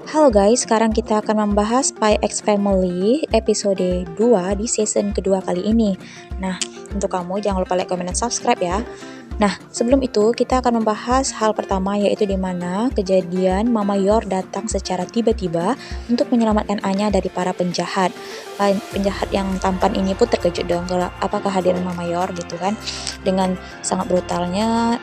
Halo guys, sekarang kita akan membahas Spy X Family episode 2 di season kedua kali ini. Nah, untuk kamu jangan lupa like, comment, dan subscribe ya. Nah, sebelum itu kita akan membahas hal pertama yaitu di mana kejadian Mama Yor datang secara tiba-tiba untuk menyelamatkan Anya dari para penjahat. Penjahat yang tampan ini pun terkejut dong apa kehadiran Mama Yor gitu kan. Dengan sangat brutalnya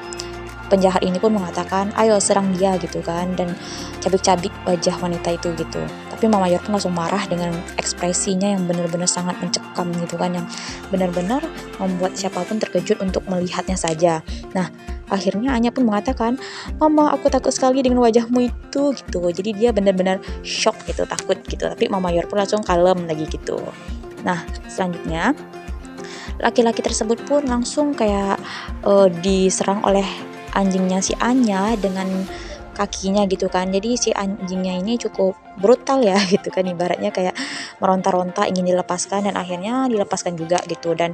penjahat ini pun mengatakan, ayo serang dia gitu kan, dan cabik-cabik wajah wanita itu gitu. Tapi Mama Yor pun langsung marah dengan ekspresinya yang benar-benar sangat mencekam gitu kan, yang benar-benar membuat siapapun terkejut untuk melihatnya saja. Nah, akhirnya Anya pun mengatakan, Mama, aku takut sekali dengan wajahmu itu gitu. Jadi dia benar-benar shock gitu, takut gitu. Tapi Mama Yor pun langsung kalem lagi gitu. Nah, selanjutnya laki-laki tersebut pun langsung kayak diserang oleh anjingnya si Anya dengan kakinya gitu kan. Jadi si anjingnya ini cukup brutal ya gitu kan, ibaratnya kayak meronta-ronta ingin dilepaskan dan akhirnya dilepaskan juga gitu. Dan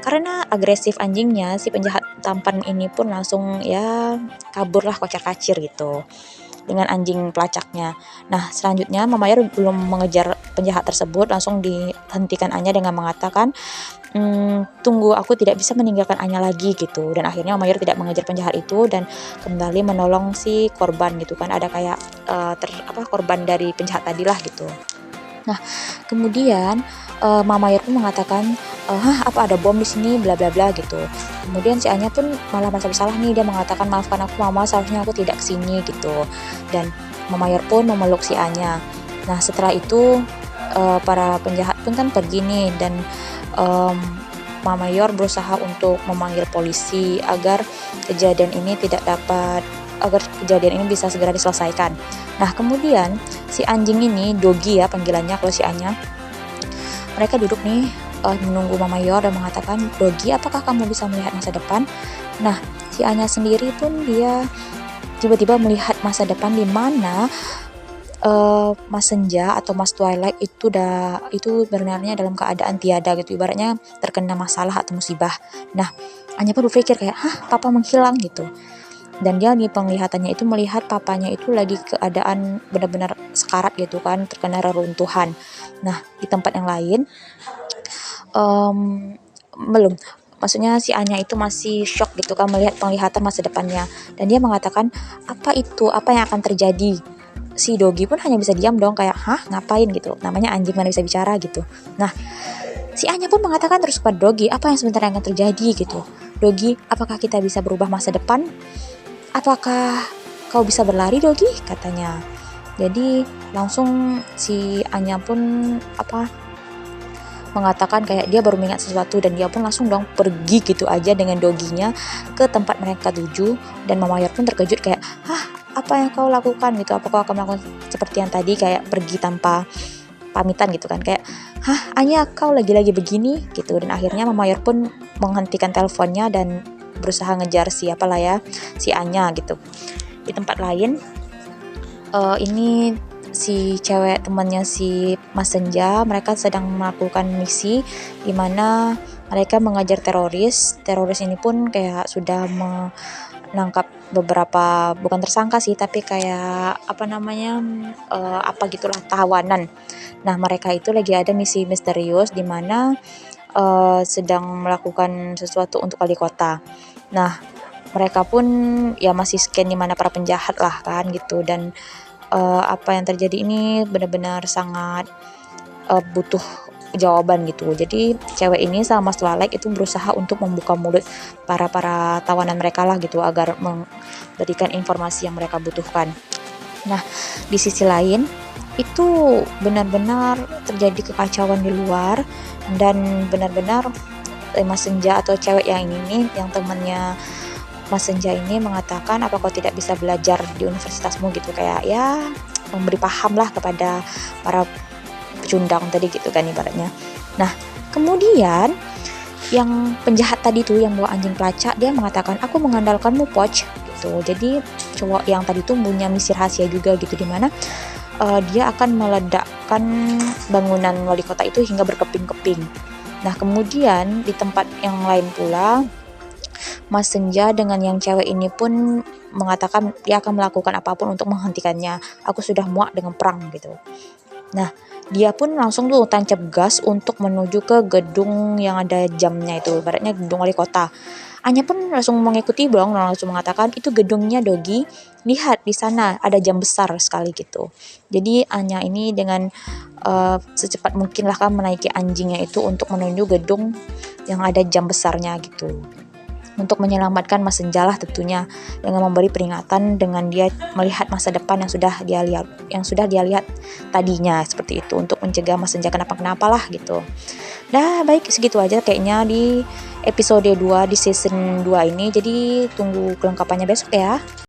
karena agresif anjingnya, si penjahat tampan ini pun langsung ya kaburlah kocar-kacir gitu dengan anjing pelacaknya. Nah, selanjutnya Mama Yor belum mengejar penjahat tersebut, langsung dihentikan Anya dengan mengatakan, tunggu, aku tidak bisa meninggalkan Anya lagi gitu. Dan akhirnya Mama Yor tidak mengejar penjahat itu dan kembali menolong si korban gitu kan. Ada kayak korban dari penjahat tadi lah gitu. Nah, kemudian Mama Yor pun mengatakan, apa ada bom di sini, bla bla bla gitu. Kemudian si Anya pun malah merasa bersalah nih, dia mengatakan, maafkan aku Mama, seharusnya aku tidak kesini gitu. Dan Mama Yor pun memeluk si Anya. Nah, setelah itu para penjahat pun kan pergi nih, dan Mama Yor berusaha untuk memanggil polisi agar kejadian ini bisa segera diselesaikan. Nah, kemudian si anjing ini, Dogi ya panggilannya kalau si Anya, mereka duduk nih menunggu Mama Yor dan mengatakan, Dogi, apakah kamu bisa melihat masa depan? Nah, si Anya sendiri pun dia tiba-tiba melihat masa depan di mana Mas Senja atau Mas Twilight itu sebenarnya dalam keadaan tiada gitu, ibaratnya terkena masalah atau musibah. Nah, Anya pun berpikir kayak, papa menghilang gitu. Dan dia di penglihatannya itu melihat papanya itu lagi keadaan benar-benar sekarat gitu kan, terkena reruntuhan. Nah, di tempat yang lain belum, maksudnya si Anya itu masih shock gitu kan melihat penglihatan masa depannya, dan dia mengatakan, apa yang akan terjadi. Si Dogi pun hanya bisa diam dong, kayak ngapain gitu, namanya anjing mana bisa bicara gitu. Nah, si Anya pun mengatakan terus kepada Dogi, apa yang sebenarnya akan terjadi gitu. Dogi, apakah kita bisa berubah masa depan? Apakah kau bisa berlari, Dogi? Katanya. Jadi langsung si Anya pun mengatakan kayak dia baru mengingat sesuatu, dan dia pun langsung dong pergi gitu aja dengan Doginya ke tempat mereka tuju. Dan Mama Yor pun terkejut kayak, apa yang kau lakukan gitu, apa kau akan melakukan seperti yang tadi, kayak pergi tanpa pamitan gitu kan, kayak Anya, kau lagi-lagi begini gitu. Dan akhirnya Mama Yor pun menghentikan teleponnya dan berusaha ngejar si Anya gitu. Di tempat lain ini si cewek temannya si Mas Senja, mereka sedang melakukan misi di mana mereka mengajar teroris ini pun kayak sudah menangkap beberapa, bukan tersangka sih, tapi kayak gitulah, tahanan. Nah, mereka itu lagi ada misi misterius di mana sedang melakukan sesuatu untuk wali kota. Nah, mereka pun ya masih scan di mana para penjahat lah kan gitu. Dan apa yang terjadi ini benar-benar sangat butuh jawaban gitu. Jadi cewek ini sama Mas Twilight itu berusaha untuk membuka mulut para tawanan mereka lah gitu, agar memberikan informasi yang mereka butuhkan. Nah, di sisi lain itu benar-benar terjadi kekacauan di luar, dan benar-benar Mas Senja atau cewek yang ini nih, yang temannya Mas Senja ini mengatakan, apa kau tidak bisa belajar di universitasmu gitu, kayak ya memberi paham lah kepada para pecundang tadi gitu kan ibaratnya. Nah, kemudian yang penjahat tadi tuh yang bawa anjing pelacak, dia mengatakan, aku mengandalkanmu Poch gitu. Jadi cowok yang tadi tuh punya misi rahasia juga gitu, dimana dia akan meledakkan bangunan wali kota itu hingga berkeping-keping. Nah, kemudian di tempat yang lain pula, Mas Senja dengan yang cewek ini pun mengatakan dia akan melakukan apapun untuk menghentikannya. Aku sudah muak dengan perang gitu. Nah, dia pun langsung tuh tancap gas untuk menuju ke gedung yang ada jamnya itu, ibaratnya gedung wali kota. Anya pun langsung mengikuti dong, langsung mengatakan, itu gedungnya Dogi, lihat di sana ada jam besar sekali gitu. Jadi Anya ini dengan secepat mungkin lah kan menaiki anjingnya itu untuk menuju gedung yang ada jam besarnya gitu. Untuk menyelamatkan Mas Senja lah tentunya, dengan memberi peringatan dengan dia melihat masa depan yang sudah dia lihat tadinya seperti itu, untuk mencegah Mas Senja kenapa-kenapa lah gitu. Nah, baik segitu aja kayaknya di episode 2 di season 2 ini. Jadi tunggu kelengkapannya besok ya.